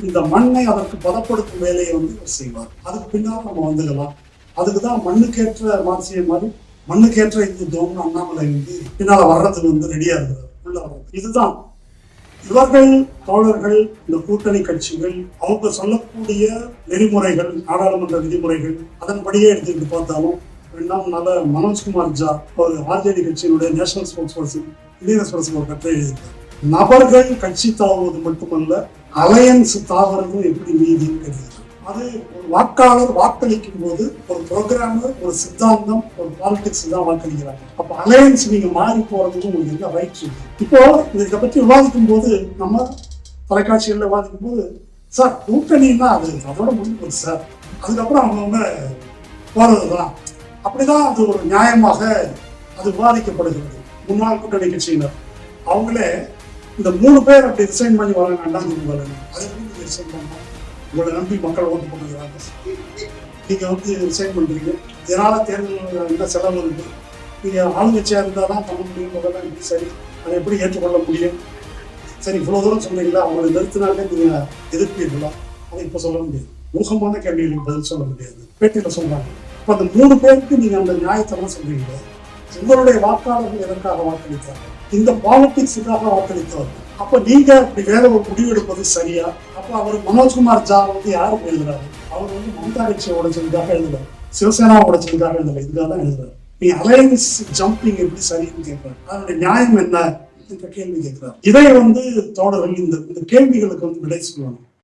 இந்த மண்ணை அதற்கு பதப்படுத்தும் வேலையை வந்து இவர் செய்வார். அதுக்கு பின்னால் நம்ம வந்துடலாம். அதுக்குதான் மண்ணுக்கேற்ற மார்க்சிய மாதிரி மண்ணுக்கேற்ற இந்துத்துவம் அண்ணாமலை வந்து பின்னால வர்றதுக்கு வந்து ரெடியா இருக்கிறார். உள்ள வர்றது இதுதான் இவர்கள் தோழர்கள், இந்த கூட்டணி கட்சிகள் அவங்க சொல்லக்கூடிய நெறிமுறைகள், நாடாளுமன்ற விதிமுறைகள் அதன்படியே எடுத்துக்கிட்டு பார்த்தாலும் 2ஆம் நாள் மனோஜ்குமார் ஜா ஒரு ஆர்ஜேடி கட்சியினுடைய national sports person, Indian express ஒரு கட்டுரை எழுதியிருக்கார். நபர்கள் கட்சி தாவுவது மட்டுமல்ல, அலையன்ஸ் தாவறதும் எப்படி நீதின்னு கேட்கிறார். அது ஒரு வாக்காளர் வாக்களிக்கும் போது ஒரு ப்ரோக்ராமர், ஒரு சித்தாந்தம், ஒரு பாலிடிக்ஸ் தான் வாக்களிக்கிறாங்க. அப்ப அலையன்ஸ் நீங்க மாறி போறதுக்கு உங்களுக்கு என்ன ரைட் இருக்கு? இப்போ இதை பற்றி விவாதிக்கும் போது, நம்ம தொலைக்காட்சிகள்ல விவாதிக்கும் போது, சார் கூட்டணின்னா அது அதோட முடிவு சார், அதுக்கப்புறம் அவங்கவுங்க போறதுதான், அப்படிதான் அது ஒரு நியாயமாக அது விவாதிக்கப்படுகிறது. முன்னாள் கூட்டணி கட்சியினர் அவங்களே இந்த 3 பேர் அப்படி ரிசைன் பண்ணி வர வேண்டாம், அதை நீங்க ரிசைன் பண்ணலாம், உங்களை நம்பி மக்கள் ஓட்டு பண்ணுறாங்க, நீங்க வந்து ரிசைன் பண்றீங்க, இதனால தேர்தல் என்ன செலவு இருக்கு, நீங்க ஆளுங்கட்சியா இருந்தால் தான் பண்ண முடியும், முதல்ல எப்படி சரி, அதை எப்படி ஏற்றுக்கொள்ள முடியும், சரி இவ்வளவு தூரம் சொன்னீங்களா, அவங்களை நிறுத்தினாலே நீங்க எதிர்ப்பீர்களா, அதை இப்ப சொல்ல முடியாது. ஊகமான கேள்விகளுக்கு பதில் சொல்ல முடியாது. பேட்டியில சொல்றாங்க. இப்ப அந்த 3 பேருக்கு நீங்க அந்த நியாயத்தெல்லாம் சொல்றீங்க. உங்களுடைய வாக்காளர்கள் எதற்காக வாக்களித்தாங்க? இந்த பாலிடிக்ஸுக்காக வாக்களித்தவர். அப்ப நீங்க இப்படி வேற ஒரு முடிவெடுப்பது சரியா? அப்ப அவர் மனோஜ்குமார் ஜா வந்து யாருக்கு எழுதுறாரு? அவர் வந்து மம்தா கட்சியை உடைச்சதுக்காக எழுதுறாரு, சிவசேனா உடைச்சதுக்காக எழுதல, இதுக்காக தான் எழுதுறாரு. நீ அலையன்ஸ் ஜம்பிங் எப்படி சரின்னு கேட்கிறார். அதனுடைய நியாயம் என்ன என்ற கேள்வி கேட்கிறார். இதை வந்து தோழர்கள் இந்த கேள்விகளுக்கு வந்து விடை சொல்லணும்.